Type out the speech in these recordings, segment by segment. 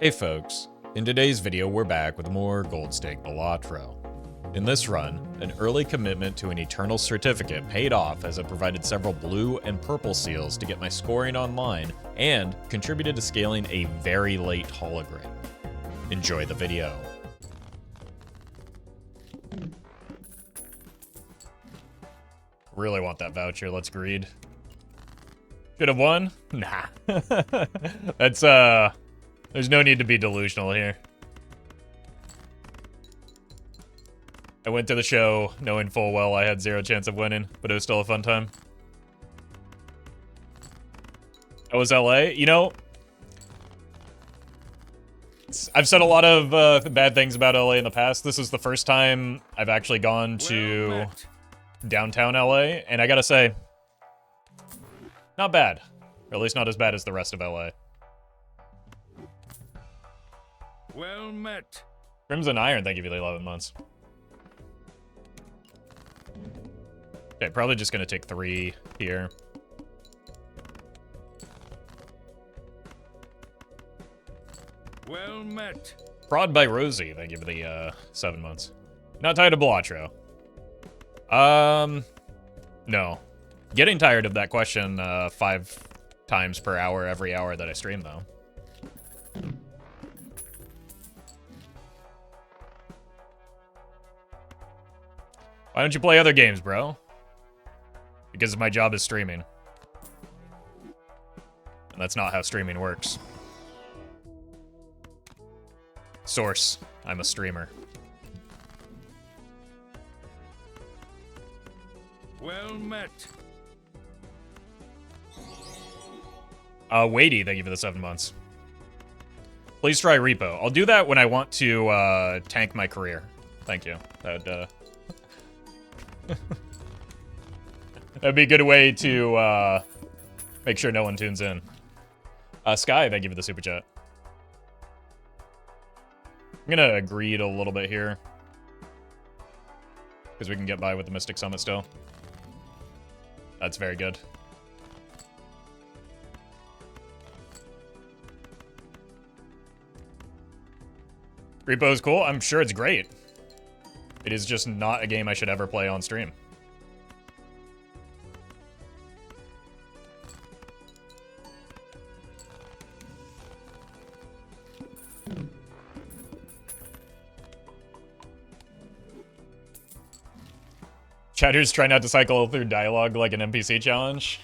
Hey folks, in today's video we're back with more Gold Stake Balatro. In this run, an early commitment to an eternal certificate paid off as it provided several blue and purple seals to get my scoring online and contributed to scaling a very late hologram. Enjoy the video. Really want that voucher, let's greed. Should have won? Nah. That's there's no need to be delusional here. I went to the show knowing full well I had zero chance of winning, but it was still a fun time. That was LA. You know, I've said a lot of bad things about LA in the past. This is the first time I've actually gone to downtown LA, and I gotta say, not bad. Or at least not as bad as the rest of LA. Well met. Crimson Iron, thank you for the 11 months. Okay, probably just gonna take 3 here. Well met. Prod by Rosie, thank you for the 7 months. Not tied to Balatro. No. Getting tired of that question 5 times per hour every hour that I stream, though. Why don't you play other games, bro? Because my job is streaming. And that's not how streaming works. Source, I'm a streamer. Well met. Weighty, thank you for the 7 months. Please try repo. I'll do that when I want to tank my career. Thank you. That'd be a good way to make sure no one tunes in. Sky, thank you for the super chat. I'm gonna greed a little bit here, because we can get by with the Mystic Summit still. That's very good. Repo is cool. I'm sure it's great. It is just not a game I should ever play on stream. Chatters try not to cycle through dialogue like an NPC challenge.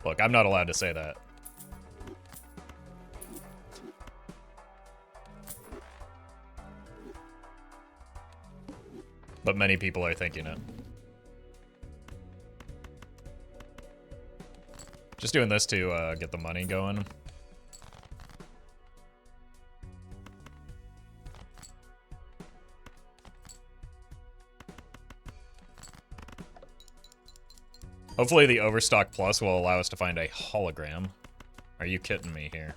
Look, I'm not allowed to say that. But many people are thinking it. Just doing this to get the money going. Hopefully the Overstock Plus will allow us to find a hologram. Are you kidding me here?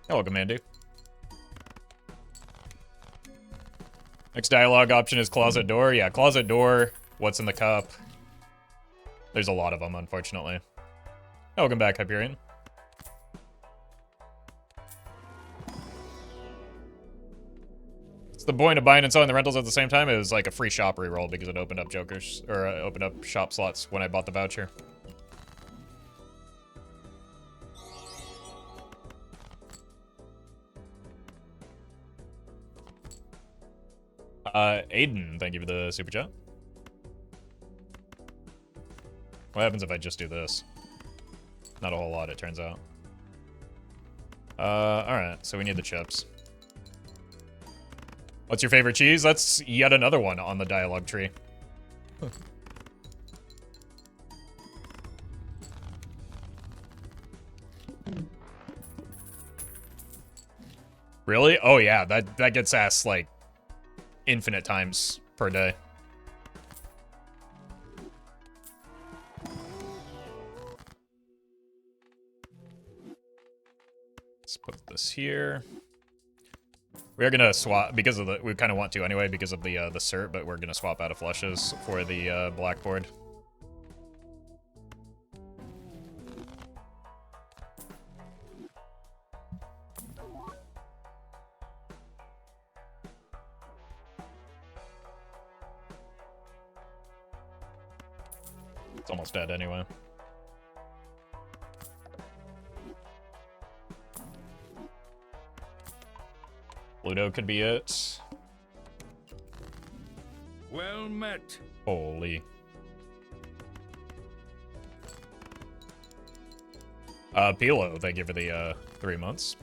Hello, Commandy. Next dialogue option is Closet Door. Yeah, Closet Door, What's in the Cup. There's a lot of them, unfortunately. Welcome back, Hyperion. It's the point of buying and selling the rentals at the same time. It was like a free shop reroll because it opened up jokers, or opened up shop slots when I bought the voucher. Aiden, thank you for the super chat. What happens if I just do this? Not a whole lot, it turns out. Alright, so we need the chips. What's your favorite cheese? That's yet another one on the dialogue tree. Really? Oh yeah, that gets asked like infinite times per day. Let's put this here. We are gonna swap because of the. We kind of want to anyway because of the cert, but we're gonna swap out of flushes for the blackboard. It's almost dead anyway. Pluto could be it. Well met. Holy. Pilo, thank you for the 3 months.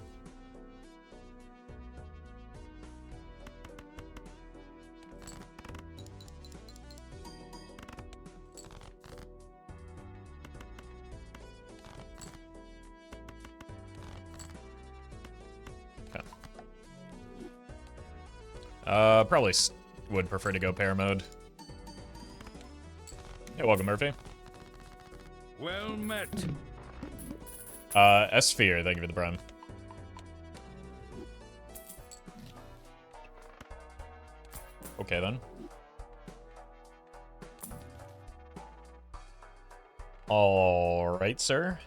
Okay. Probably would prefer to go pair mode. Hey, welcome, Murphy. Well met. S-Sphere, thank you for the prime. Okay, then. Alright, sir.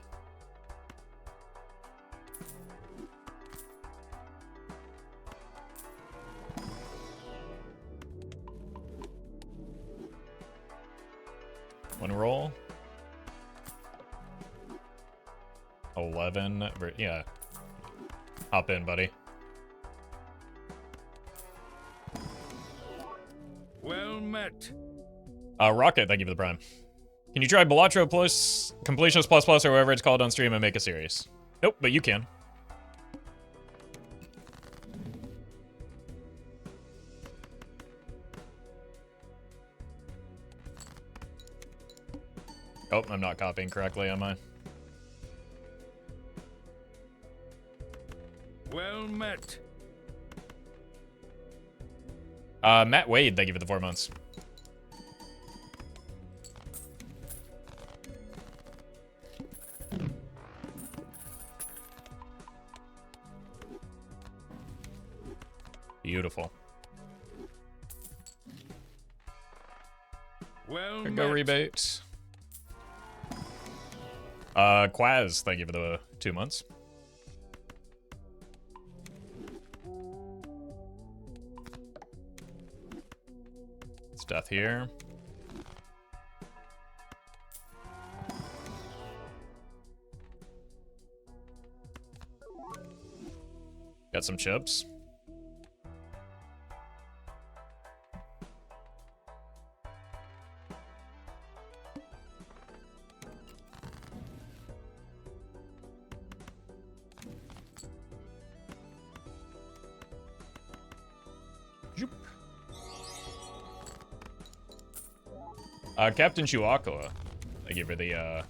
One roll. 11. Yeah. Hop in, buddy. Well met. Rocket, thank you for the prime. Can you try Balatro plus Completionist plus plus or whatever it's called on stream and make a series? Nope, but you can. Oh, I'm not copying correctly, am I? Well met. Matt Wade, thank you for the 4 months. Beautiful. Well Go met. rebate. Quaz, thank you for the 2 months. It's death here. Got some chips. Captain Chihuahua, thank you for the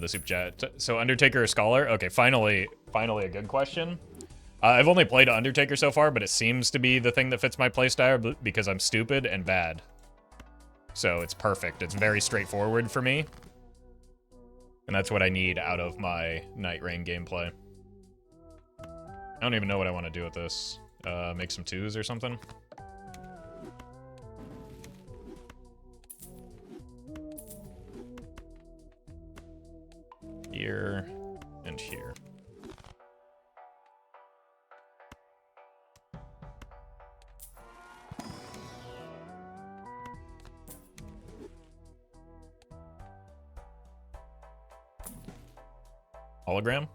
super chat. So Undertaker or Scholar? Okay, finally a good question. I've only played Undertaker so far, but it seems to be the thing that fits my playstyle because I'm stupid and bad. So it's perfect. It's very straightforward for me. And that's what I need out of my Night Rain gameplay. I don't even know what I want to do with this. Make some twos or something? Here and here. Hologram?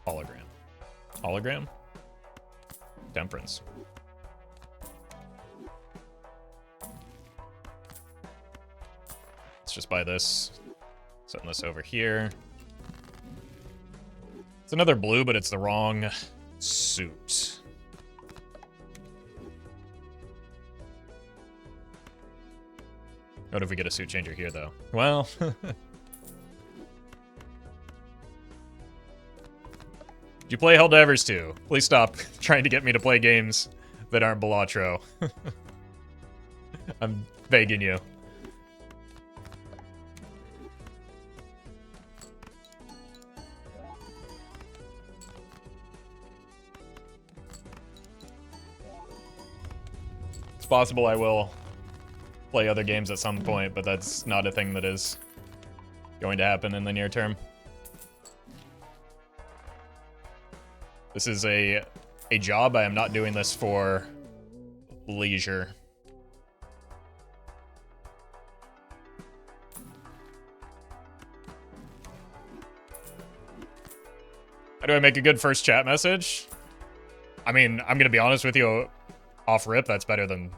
Hologram. Hologram? Temperance. Let's just buy this. Setting this over here. It's another blue, but it's the wrong suit. What if we get a suit changer here, though? Well... Did you play Helldivers 2? Please stop trying to get me to play games that aren't Balatro. I'm begging you. It's possible I will play other games at some point, but that's not a thing that is going to happen in the near term. This is a job. I am not doing this for leisure. How do I make a good first chat message? I mean, I'm gonna be honest with you, off rip, that's better than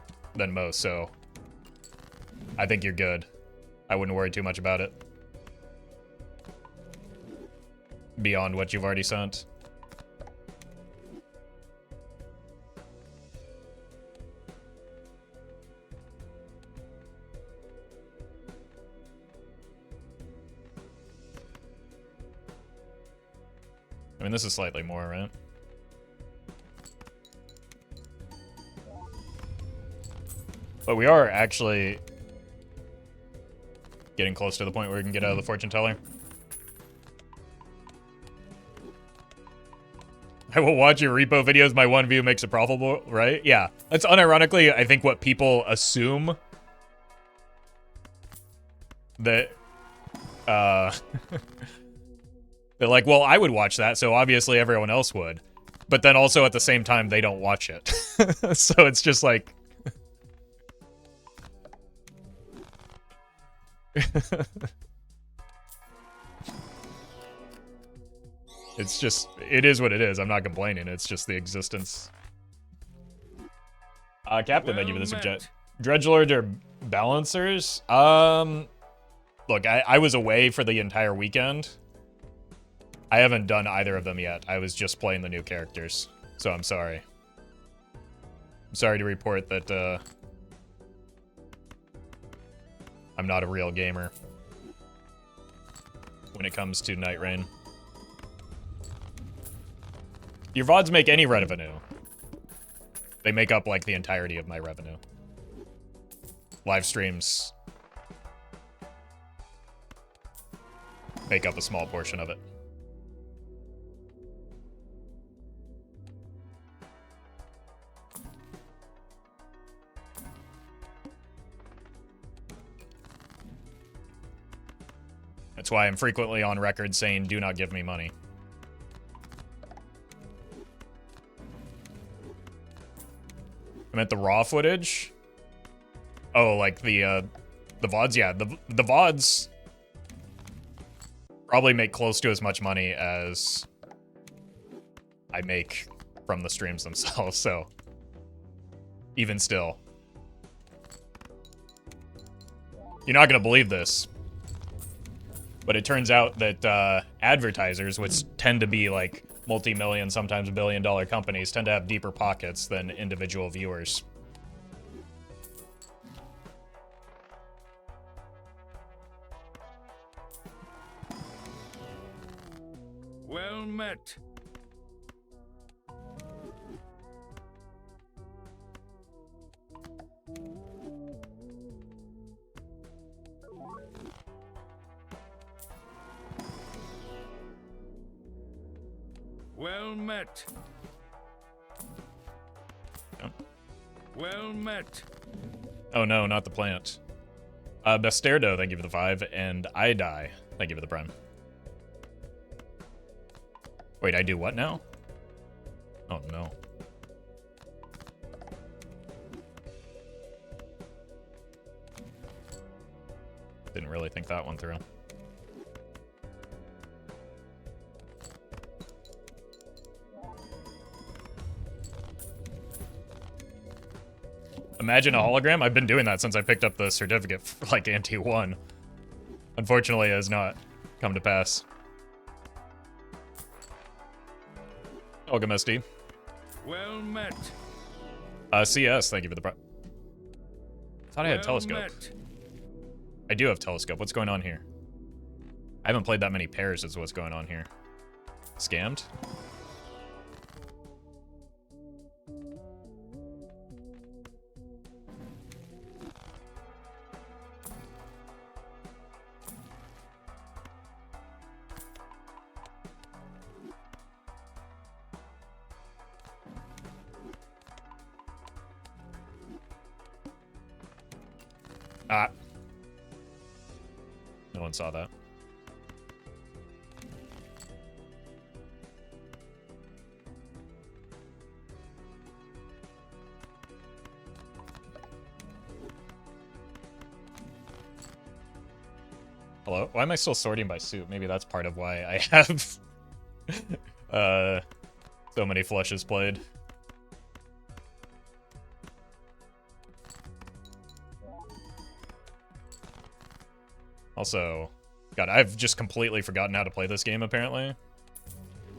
most, so I think you're good. I wouldn't worry too much about it. Beyond what you've already sent. I mean, this is slightly more, right? But we are actually getting close to the point where we can get out of the fortune teller. I will watch your repo videos. My one view makes it profitable, right? Yeah. That's unironically, I think, what people assume. That, they're like, well, I would watch that, so obviously everyone else would. But then also at the same time, they don't watch it. So it's just like... It's just, it is what it is. I'm not complaining. It's just the existence. Captain, thank you for the subject. Dredgelords or balancers? Look, I was away for the entire weekend. I haven't done either of them yet. I was just playing the new characters, so I'm sorry. I'm sorry to report that, I'm not a real gamer when it comes to Night Rain. Your VODs make any revenue. They make up, like, the entirety of my revenue. Live streams make up a small portion of it. That's why I'm frequently on record saying, do not give me money. I meant the raw footage. Oh, like the VODs? Yeah, the VODs probably make close to as much money as I make from the streams themselves, so even still. You're not gonna believe this, but it turns out that advertisers, which tend to be like multi-million, sometimes billion-dollar companies, tend to have deeper pockets than individual viewers. Well met. Well met. Oh. Well met. Oh no, not the plant. Bastardo, thank you for the 5, and I die, thank you for the prime. Wait, I do what now? Oh no. Didn't really think that one through. Imagine a hologram? I've been doing that since I picked up the certificate for, like, Ante 1. Unfortunately, it has not come to pass. Welcome, SD. Well met. CS, thank you for the thought I had telescope. Met. I do have telescope. What's going on here? I haven't played that many pairs is what's going on here. Scammed? Ah. No one saw that. Hello? Why am I still sorting by suit? Maybe that's part of why I have so many flushes played. Also, God, I've just completely forgotten how to play this game, apparently.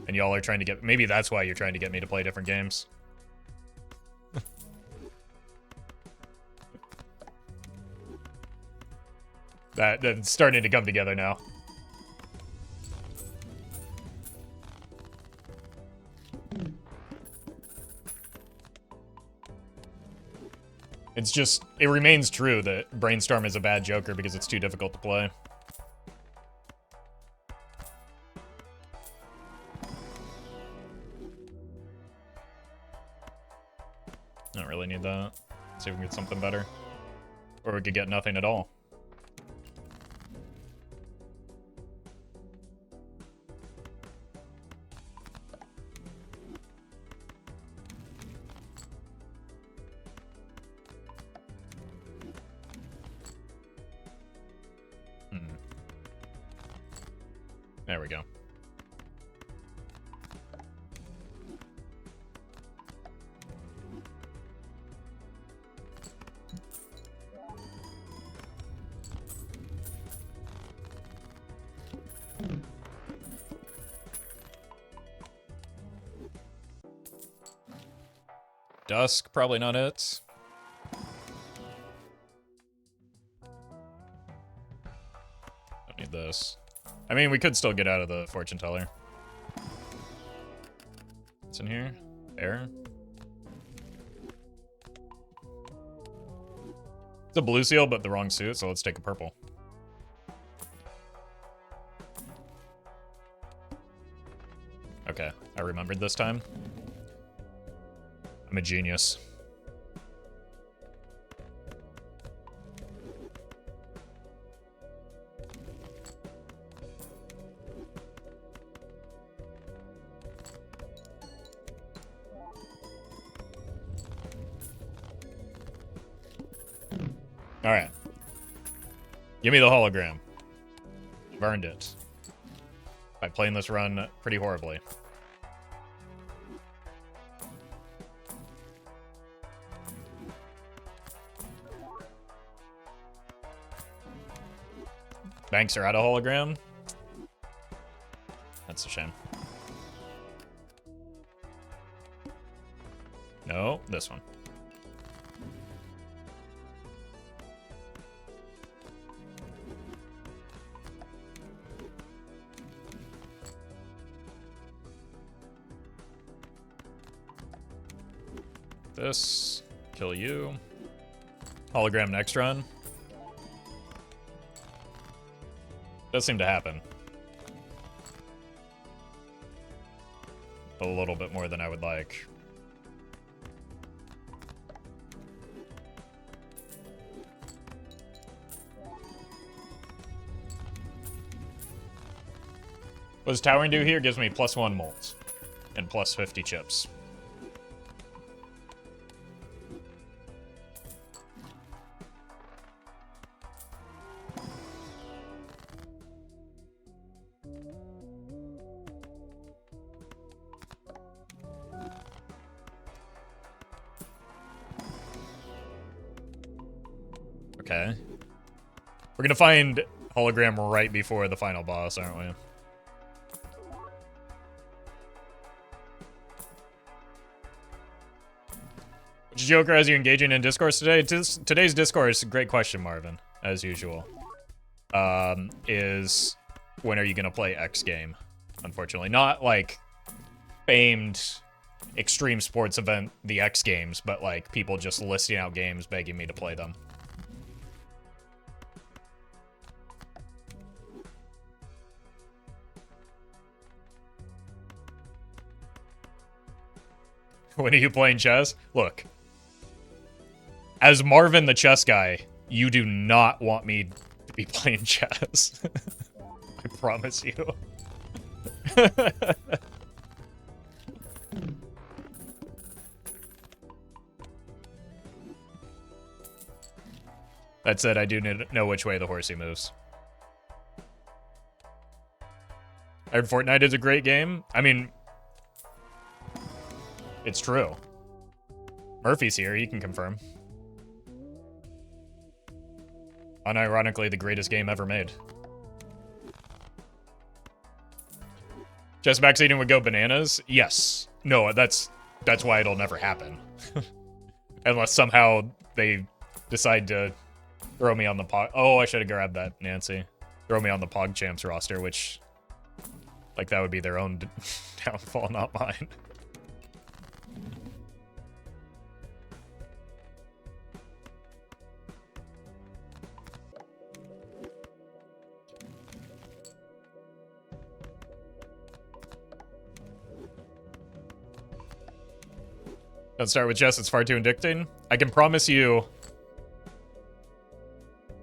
And y'all are trying to get... Maybe that's why you're trying to get me to play different games. That's starting to come together now. It's just... It remains true that Brainstorm is a bad Joker because it's too difficult to play. Don't really need that. Let's see if we can get something better. Or we could get nothing at all. There we go. Dusk, probably not it. Don't need this. I mean, we could still get out of the fortune teller. What's in here? Air? It's a blue seal, but the wrong suit, so let's take a purple. Okay, I remembered this time. I'm a genius. All right. Give me the hologram. I've earned it. By playing this run pretty horribly. Banks are out of hologram. That's a shame. No, this one. This. Kill you. Hologram next run. Does seem to happen. A little bit more than I would like. What does towering do here? Gives me +1 molds and +50 chips. Okay. We're gonna find hologram right before the final boss, aren't we? Which Joker has you engaging in discourse today? Today's discourse, great question, Marvin, as usual. Is when are you gonna play X game? Unfortunately, not like famed extreme sports event, the X Games, but like people just listing out games begging me to play them. When are you playing chess? Look, as Marvin the chess guy, you do not want me to be playing chess. I promise you. That said, I do know which way the horsey moves. I heard Fortnite is a great game. I mean, it's true. Murphy's here, he can confirm. Unironically, the greatest game ever made. Chess backseating would go bananas? Yes. No, that's why it'll never happen. Unless somehow they decide to throw me on the Pog... Oh, I should have grabbed that, Nancy. Throw me on the PogChamps roster, which... Like, that would be their own downfall, not mine. Don't start with chess, it's far too addicting. I can promise you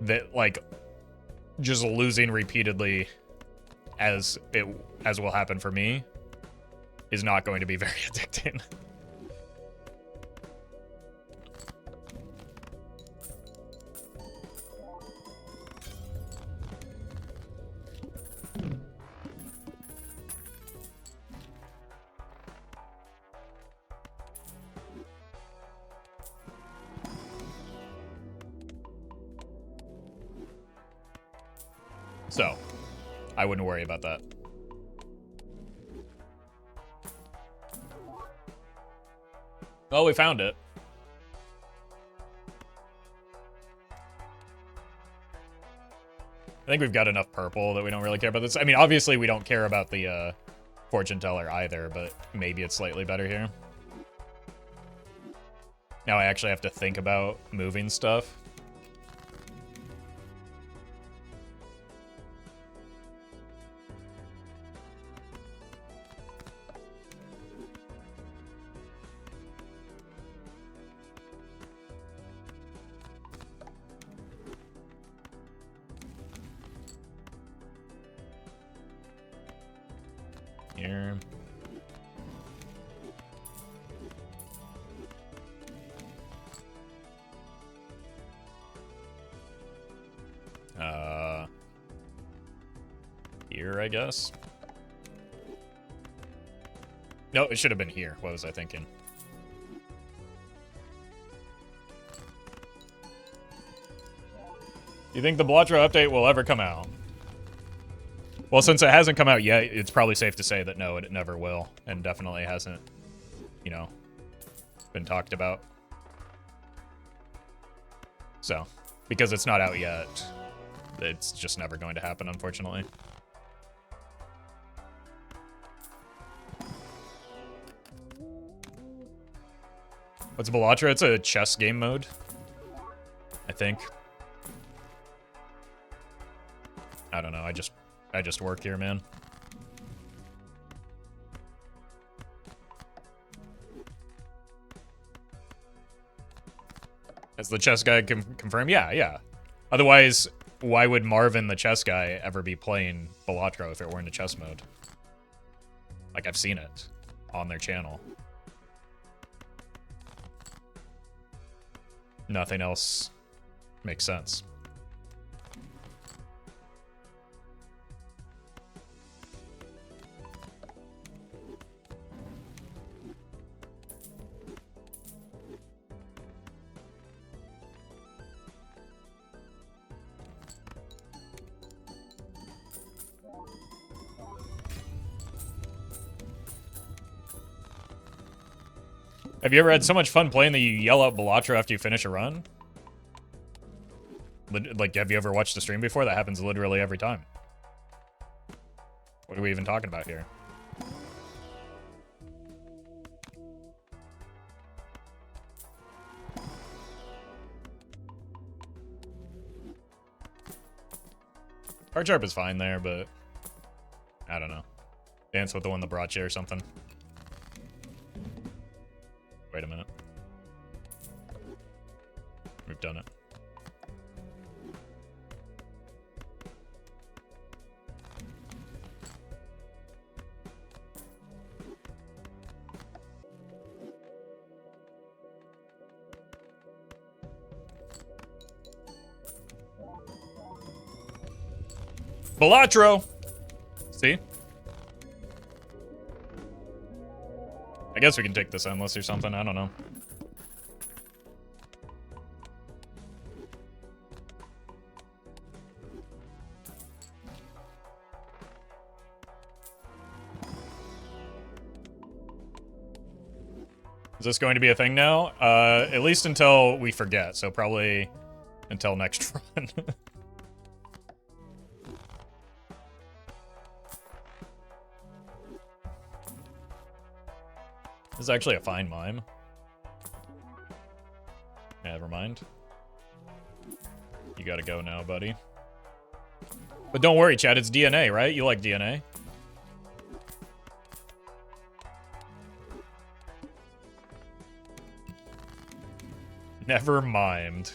that, like, just losing repeatedly as will happen for me is not going to be very addicting. So, I wouldn't worry about that. Oh, we found it. I think we've got enough purple that we don't really care about this. I mean, obviously we don't care about the fortune teller either, but maybe it's slightly better here. Now I actually have to think about moving stuff. Here. Here, I guess. No, it should have been here. What was I thinking? Do you think the Balatro update will ever come out? Well, since it hasn't come out yet, it's probably safe to say that no, it never will, and definitely hasn't, you know, been talked about. So, because it's not out yet, it's just never going to happen, unfortunately. What's Balatro? It's a chess game mode, I think. I don't know, I just work here, man. As the chess guy can confirm? Yeah. Otherwise, why would Marvin, the chess guy, ever be playing Balatro if it were in a chess mode? Like, I've seen it on their channel. Nothing else makes sense. Have you ever had so much fun playing that you yell out Balatro after you finish a run? Like, have you ever watched a stream before? That happens literally every time. What are we even talking about here? Card sharp is fine there, but I don't know. Dance with the one that brought you or something. Wait a minute. We've done it. Balatro! See? guess we can take this endless or something. I don't know. Is this going to be a thing now? At least until we forget, so probably until next run. This is actually a fine mime. Never mind. You gotta go now, buddy. But don't worry, Chad, it's DNA, right? You like DNA? Never mind.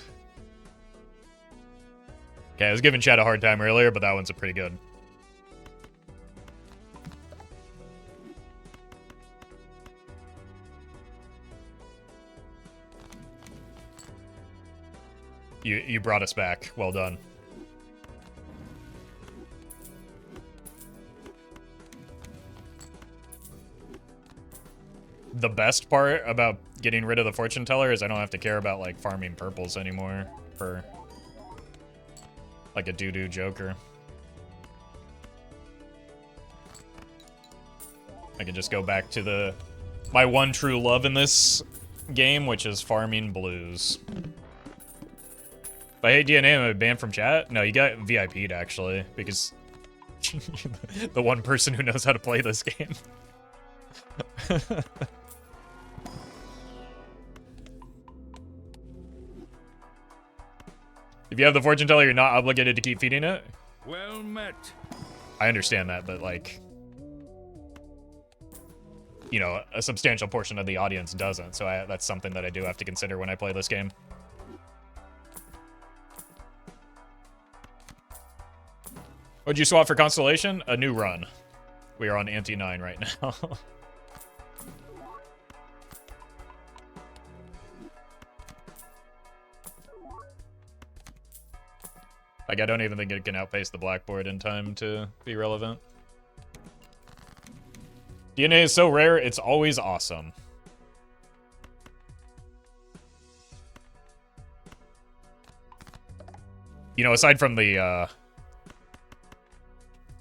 Okay, I was giving Chad a hard time earlier, but that one's a pretty good. You brought us back. Well done. The best part about getting rid of the fortune teller is I don't have to care about like farming purples anymore for like a doo-doo joker. I can just go back to my one true love in this game, which is farming blues. If I hate DNA, am I banned from chat? No, you got VIP'd actually, because the one person who knows how to play this game. If you have the fortune teller, you're not obligated to keep feeding it. Well met. I understand that, but like, you know, a substantial portion of the audience doesn't, so that's something that I do have to consider when I play this game. What'd you swap for Constellation? A new run. We are on ante 9 right now. Like, I don't even think it can outpace the blackboard in time to be relevant. DNA is so rare, it's always awesome. You know, aside from the,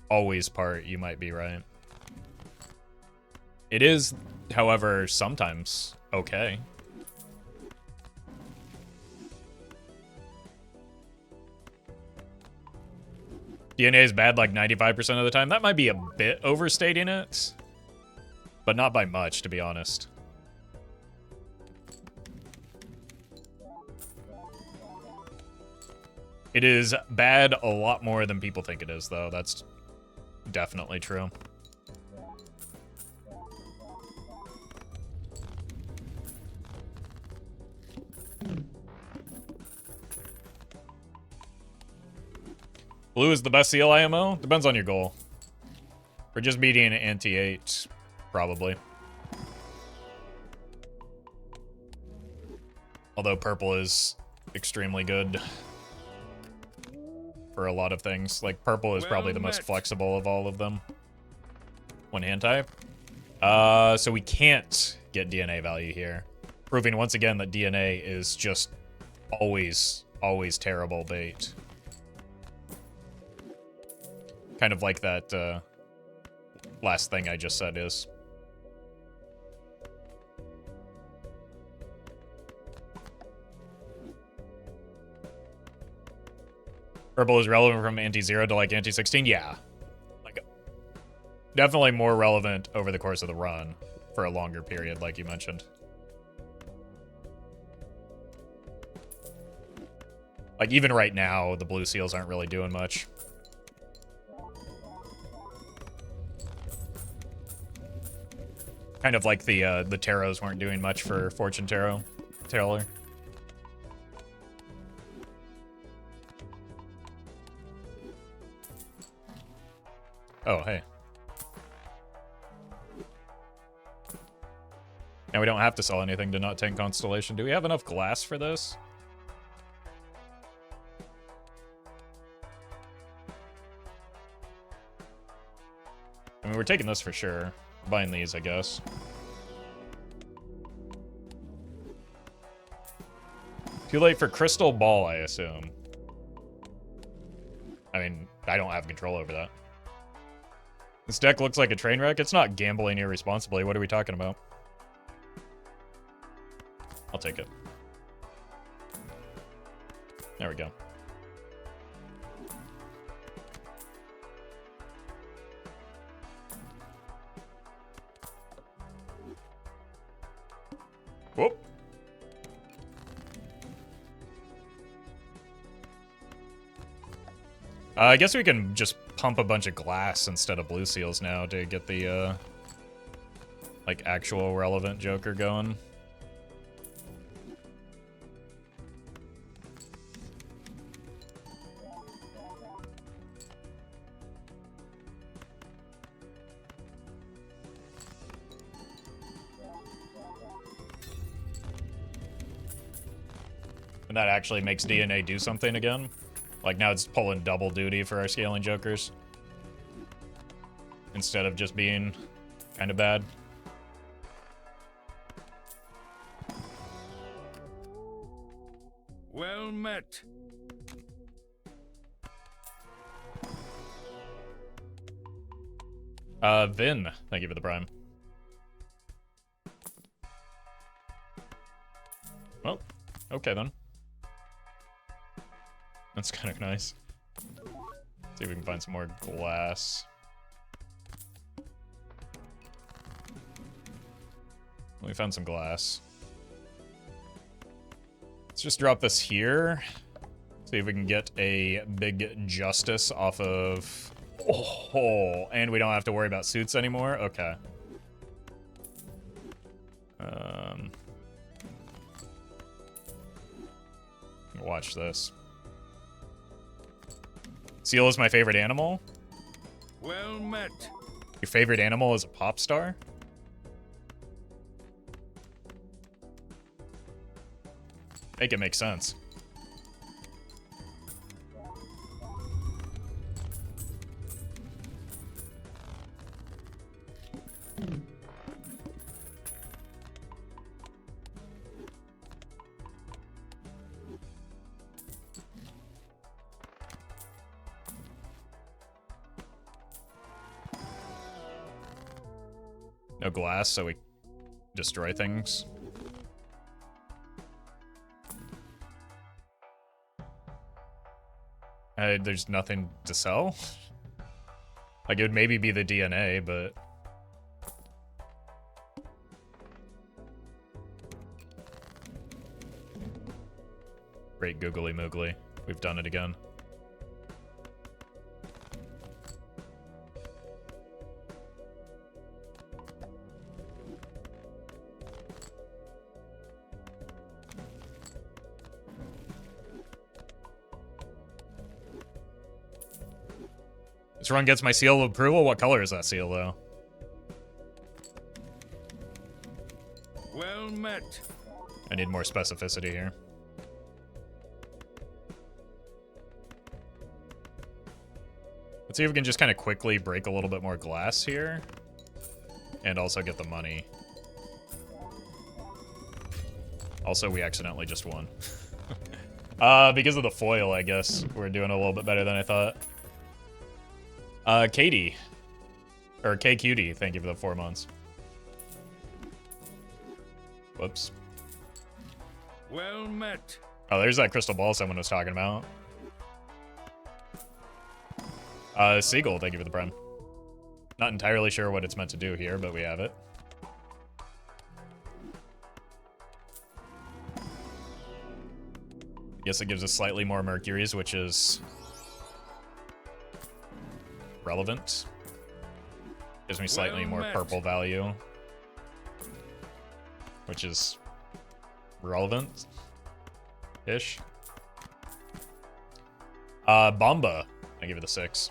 always part, you might be right. It is, however, sometimes okay. DNA is bad like 95% of the time. That might be a bit overstating it, but not by much, to be honest. It is bad a lot more than people think it is, though. That's definitely true. Blue is the best seal IMO? Depends on your goal. For just beating ante 8, probably. Although purple is extremely good for a lot of things. Like, purple is probably the most flexible of all of them. One hand type. So we can't get DNA value here. Proving once again that DNA is just always terrible bait. Kind of like that last thing I just said is. Purple is relevant from ante 0 to like ante 16? Yeah. Like, definitely more relevant over the course of the run for a longer period, like you mentioned. Like, even right now, the blue seals aren't really doing much. Kind of like the tarots weren't doing much for Fortune Tarot Taylor. Oh, hey. And we don't have to sell anything to not tank Constellation. Do we have enough glass for this? I mean, we're taking this for sure. Buying these, I guess. Too late for Crystal Ball, I assume. I mean, I don't have control over that. This deck looks like a train wreck. It's not gambling irresponsibly. What are we talking about? I'll take it. There we go. Whoop. I guess we can just pump a bunch of glass instead of blue seals now to get the, like, actual relevant Joker going. And that actually makes DNA do something again. Like, now it's pulling double duty for our scaling Jokers. Instead of just being kind of bad. Well met. Vin, thank you for the prime. Well, okay then. That's kind of nice. See if we can find some more glass. We found some glass. Let's just drop this here. See if we can get a big justice off of... Oh, and we don't have to worry about suits anymore? Okay. Watch this. Seal is my favorite animal? Well met. Your favorite animal is a pop star? Make it make sense. No glass, so we destroy things. There's nothing to sell. Like, it would maybe be the DNA, but... Great googly moogly. We've done it again. This run gets my seal of approval. What color is that seal, though? Well met. I need more specificity here. Let's see if we can just kind of quickly break a little bit more glass here. And also get the money. Also, we accidentally just won. Because of the foil, I guess. We're doing a little bit better than I thought. Katie. Or KQD, thank you for the 4 months. Whoops. Well met. Oh, there's that crystal ball someone was talking about. Seagull, thank you for the prime. Not entirely sure what it's meant to do here, but we have it. Guess it gives us slightly more Mercuries, which is relevant. Gives me slightly more purple value, which is relevant-ish. Bomba, I give it a 6.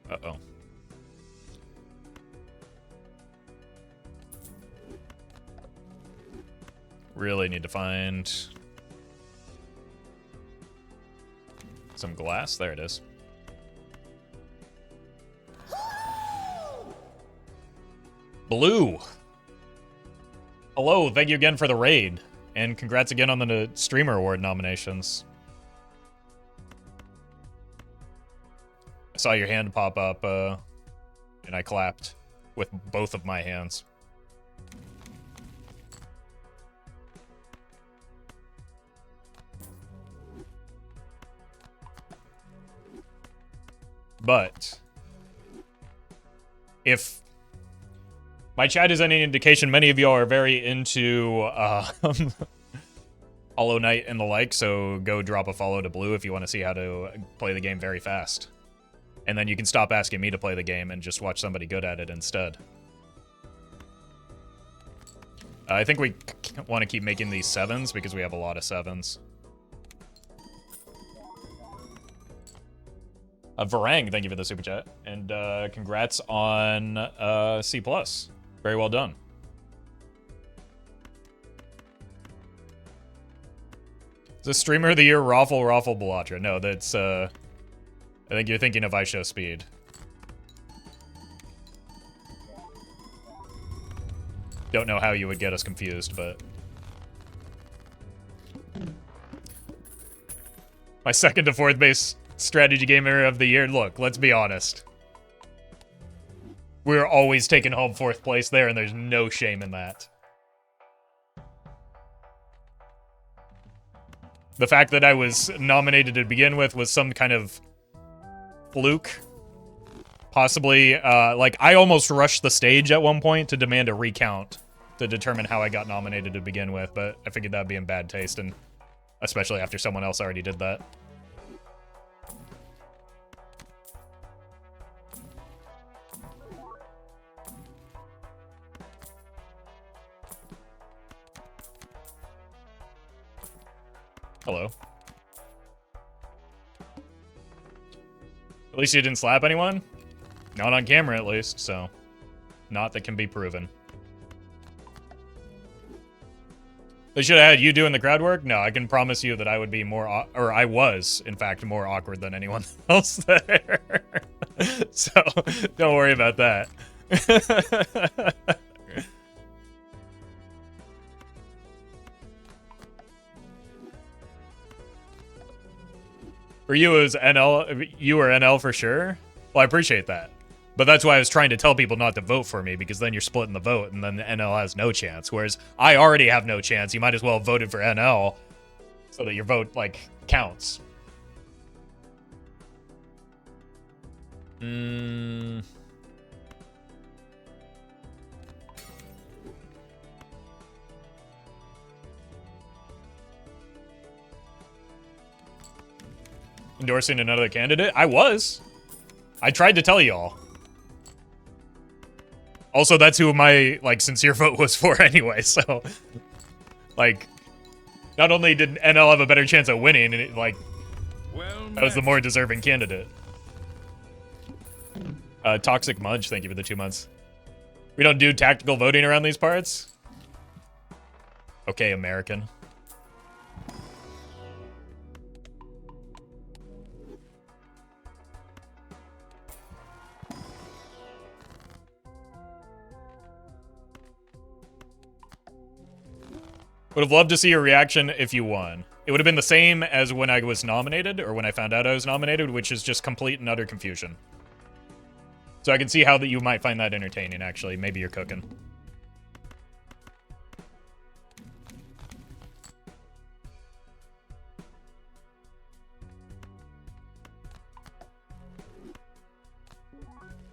Uh-oh. Really need to find some glass. There it is. Blue. Hello, thank you again for the raid. And congrats again on the Streamer Award nominations. I saw your hand pop up, and I clapped with both of my hands. But if my chat is any indication, many of y'all are very into Hollow Knight and the like, so go drop a follow to Blue if you want to see how to play the game very fast. And then you can stop asking me to play the game and just watch somebody good at it instead. I think we want to keep making these 7s because we have a lot of 7s. Varang, thank you for the super chat. And congrats on C+. Very well done. Is this Streamer of the Year Roffle Balatro? No, that's, I think you're thinking of iShow Speed. Don't know how you would get us confused, but... My second to fourth base strategy gamer of the year. Look, let's be honest. We're always taking home 4th place there, and there's no shame in that. The fact that I was nominated to begin with was some kind of fluke. Possibly, like, I almost rushed the stage at one point to demand a recount to determine how I got nominated to begin with, but I figured that'd be in bad taste, and especially after someone else already did that. Hello. At least you didn't slap anyone? Not on camera, at least, so... Not that can be proven. They should have had you doing the crowd work? No, I can promise you that I would be more... or I was, in fact, more awkward than anyone else there. So, don't worry about that. For you, it was NL. You were NL for sure? Well, I appreciate that. But that's why I was trying to tell people not to vote for me, because then you're splitting the vote, and then the NL has no chance. Whereas I already have no chance. You might as well have voted for NL so that your vote, like, counts. Endorsing another candidate? I was. I tried to tell y'all. Also, that's who my, like, sincere vote was for anyway, so... Like, not only did NL have a better chance of winning, and it, like, that was the more deserving candidate. Toxic Mudge, thank you for the 2 months. We don't do tactical voting around these parts? Okay, American. Would have loved to see your reaction if you won. It would have been the same as when I was nominated, or when I found out I was nominated, which is just complete and utter confusion. So I can see how that you might find that entertaining, actually. Maybe you're cooking.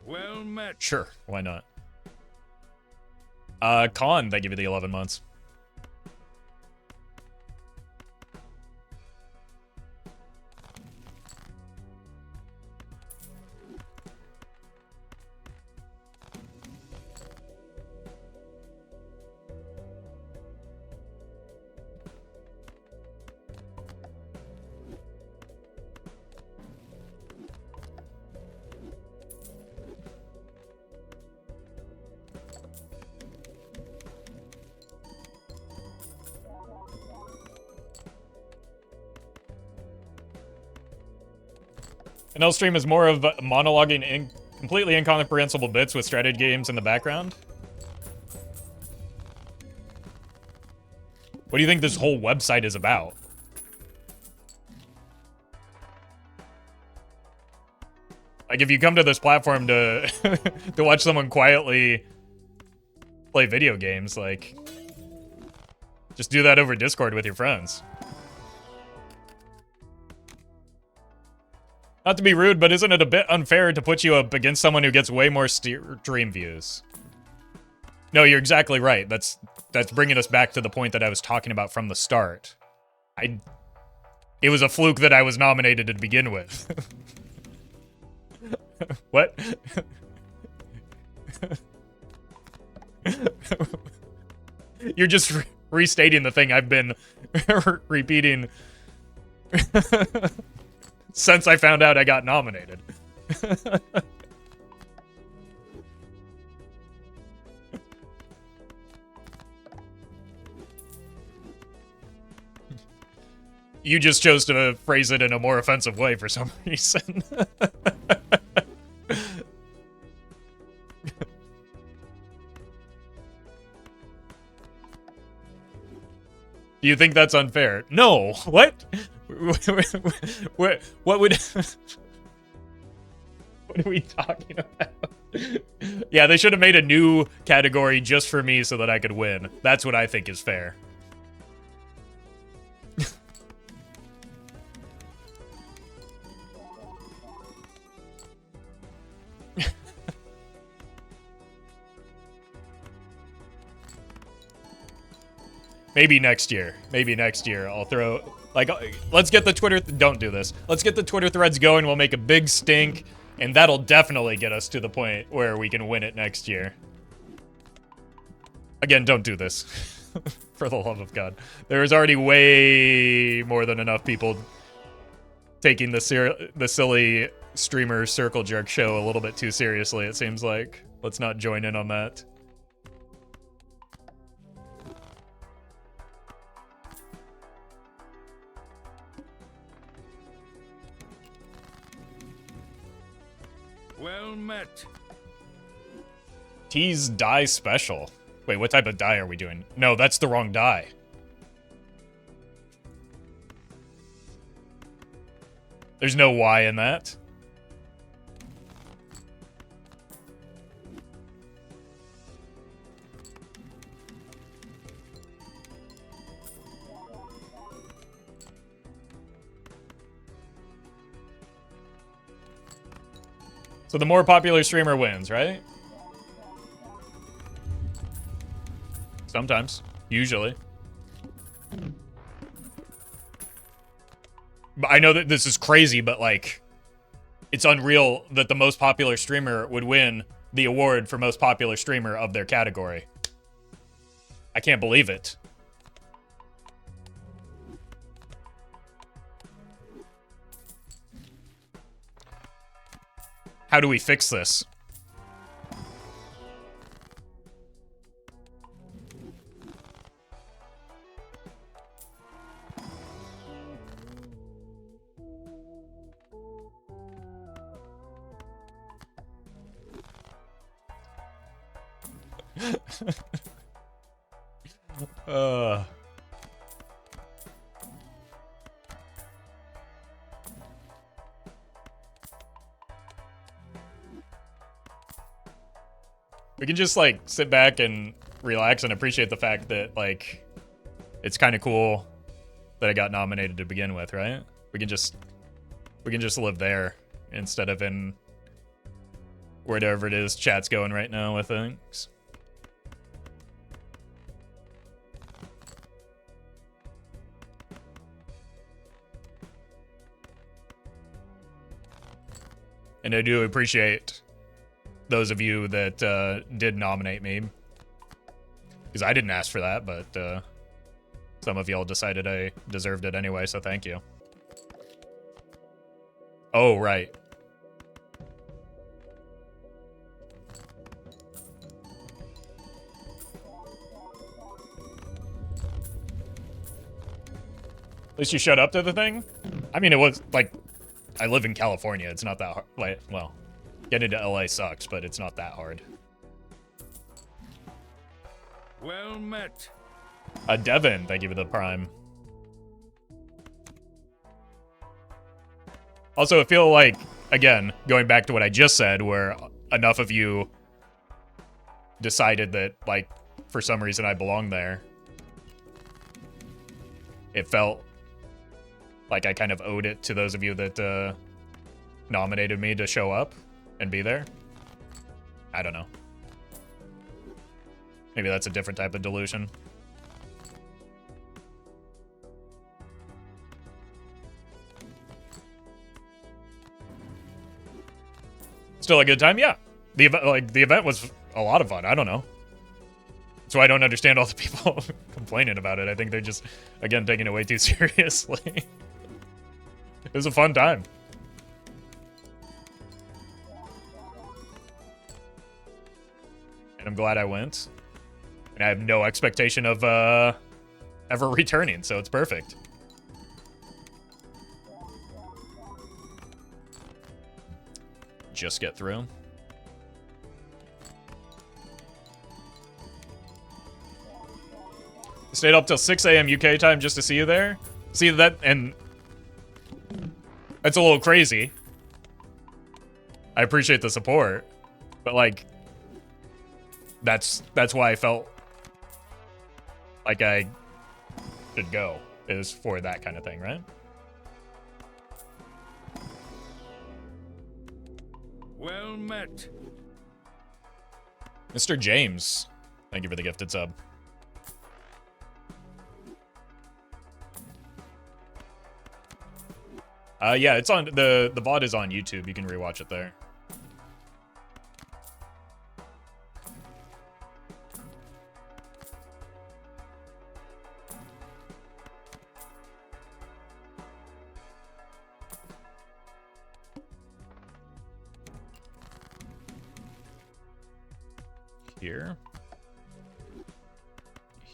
Well met. Sure, why not? Khan, thank you for the 11 months. An L stream is more of monologuing in completely incomprehensible bits with strategy games in the background. What do you think this whole website is about? Like, if you come to this platform to to watch someone quietly play video games, like, just do that over Discord with your friends. Not to be rude, but isn't it a bit unfair to put you up against someone who gets way more stream views? No, you're exactly right. That's bringing us back to the point that I was talking about from the start. It was a fluke that I was nominated to begin with. What? You're just restating the thing I've been repeating since I found out I got nominated. You just chose to phrase it in a more offensive way for some reason. Do you think that's unfair? No. What? What would... What are we talking about? Yeah, they should have made a new category just for me so that I could win. That's what I think is fair. Maybe next year. Maybe next year I'll throw... Like, let's get the Twitter... Don't do this. Let's get the Twitter threads going. We'll make a big stink. And that'll definitely get us to the point where we can win it next year. Again, don't do this. For the love of God. There is already way more than enough people taking the silly streamer circle jerk show a little bit too seriously, it seems like. Let's not join in on that. Well met. Tease die special. Wait, what type of die are we doing? No, that's the wrong die. There's no Y in that. So the more popular streamer wins, right? Sometimes. Usually. But I know that this is crazy, but like, it's unreal that the most popular streamer would win the award for most popular streamer of their category. I can't believe it. How do we fix this? We can just, like, sit back and relax and appreciate the fact that, like, it's kind of cool that I got nominated to begin with, right? We can just live there instead of in wherever it is chat's going right now with things. And I do appreciate those of you that did nominate me. Because I didn't ask for that, but some of y'all decided I deserved it anyway, so thank you. Oh, right. At least you showed up to the thing? I mean, it was, like, I live in California. It's not that hard. Like, well, getting to LA sucks, but it's not that hard. Well met. Devin, thank you for the prime. Also, I feel like, again, going back to what I just said, where enough of you decided that, like, for some reason I belong there. It felt like I kind of owed it to those of you that nominated me to show up and be there. I don't know. Maybe that's a different type of delusion. Still a good time? Yeah. The event was a lot of fun. I don't know. So I don't understand all the people complaining about it. I think they're just, again, taking it way too seriously. It was a fun time. And I'm glad I went. And I have no expectation of ever returning, so it's perfect. Just get through. Stayed up till 6 a.m. UK time just to see you there. See that, and that's a little crazy. I appreciate the support, but like, that's why I felt like I should go, is for that kind of thing, right? Well met. Mr. James, thank you for the gifted sub. Yeah, it's on the VOD is on YouTube. You can rewatch it there.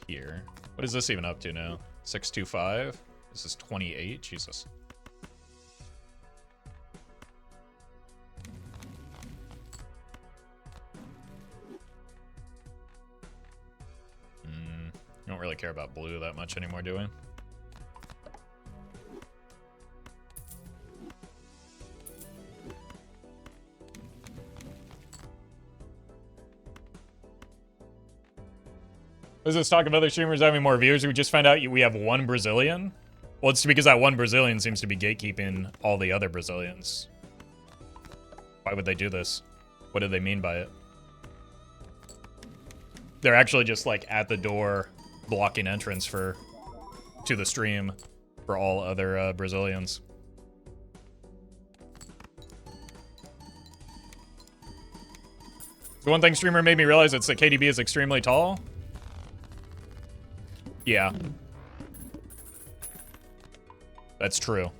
Here. What is this even up to now? 625? This is 28? Jesus. Don't really care about blue that much anymore, do we? Was this talk of other streamers having more viewers? We just found out we have one Brazilian. Well, it's because that one Brazilian seems to be gatekeeping all the other Brazilians. Why would they do this? What do they mean by it? They're actually just like at the door blocking entrance to the stream for all other Brazilians. The one thing streamer made me realize it's that KDB is extremely tall. Yeah. That's true.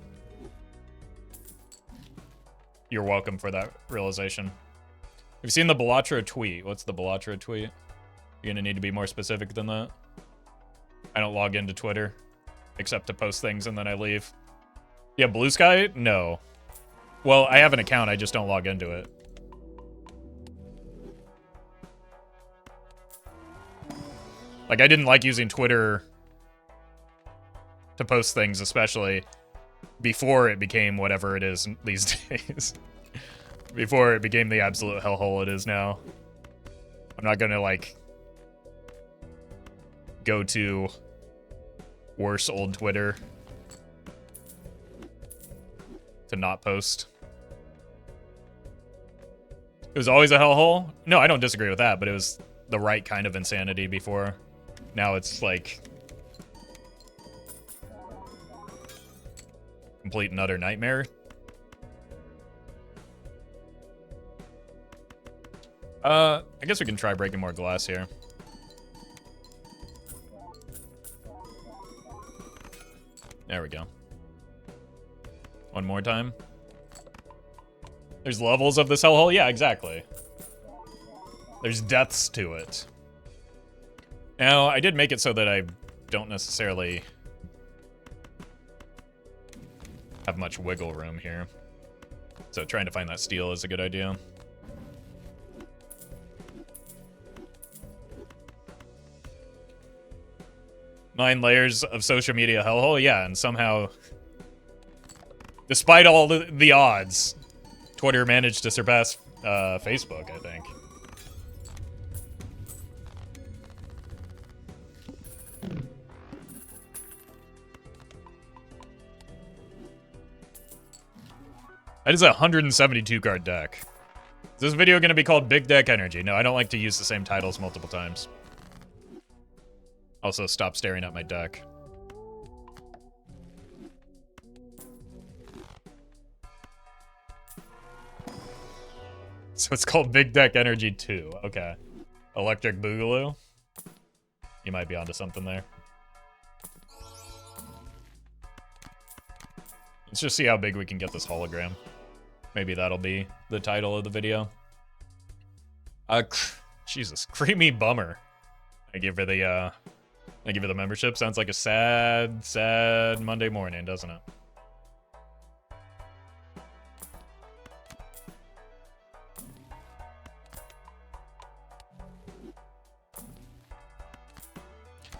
You're welcome for that realization. Have you seen the Balatro tweet? What's the Balatro tweet? You're gonna need to be more specific than that. I don't log into Twitter, except to post things and then I leave. Yeah, Blue Sky? No. Well, I have an account, I just don't log into it. Like, I didn't like using Twitter to post things, especially before it became whatever it is these days. Before it became the absolute hellhole it is now. I'm not gonna, like, go to worse old Twitter to not post. It was always a hellhole? No, I don't disagree with that, but it was the right kind of insanity before. Now it's like complete and utter nightmare. I guess we can try breaking more glass here. There we go. One more time. There's levels of this hellhole? Yeah, exactly. There's depths to it. Now, I did make it so that I don't necessarily have much wiggle room here. So trying to find that steel is a good idea. Nine layers of social media hellhole, yeah, and somehow, despite all the odds, Twitter managed to surpass Facebook, I think. That is a 172 card deck. Is this video going to be called Big Deck Energy? No, I don't like to use the same titles multiple times. Also, stop staring at my deck. So it's called Big Deck Energy 2. Okay. Electric Boogaloo. You might be onto something there. Let's just see how big we can get this hologram. Maybe that'll be the title of the video. Jesus, creamy bummer. Thank you for the membership. Sounds like a sad, sad Monday morning, doesn't it?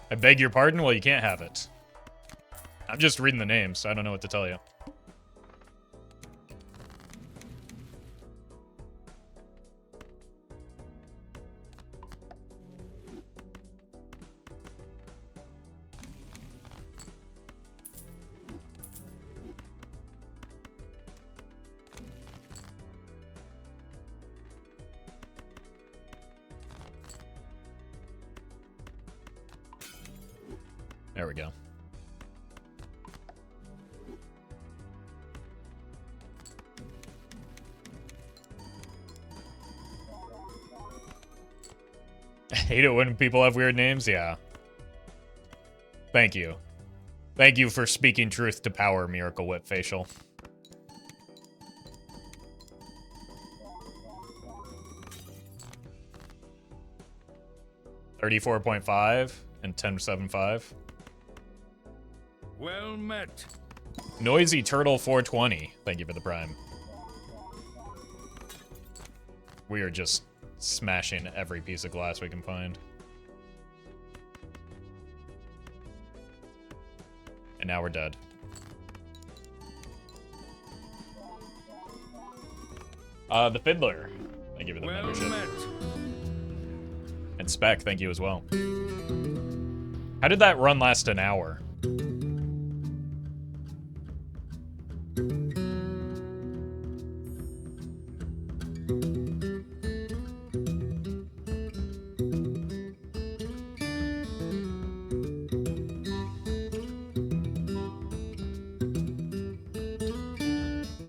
I beg your pardon? Well, you can't have it. I'm just reading the names, so I don't know what to tell you. There we go. I hate it when people have weird names, yeah. Thank you. Thank you for speaking truth to power, Miracle Whip Facial. $34.5 and 10.75. Well met. Noisy Turtle 420. Thank you for the prime. We are just smashing every piece of glass we can find. And now we're dead. The Fiddler. Thank you for the membership. Met. And Spec, thank you as well. How did that run last an hour?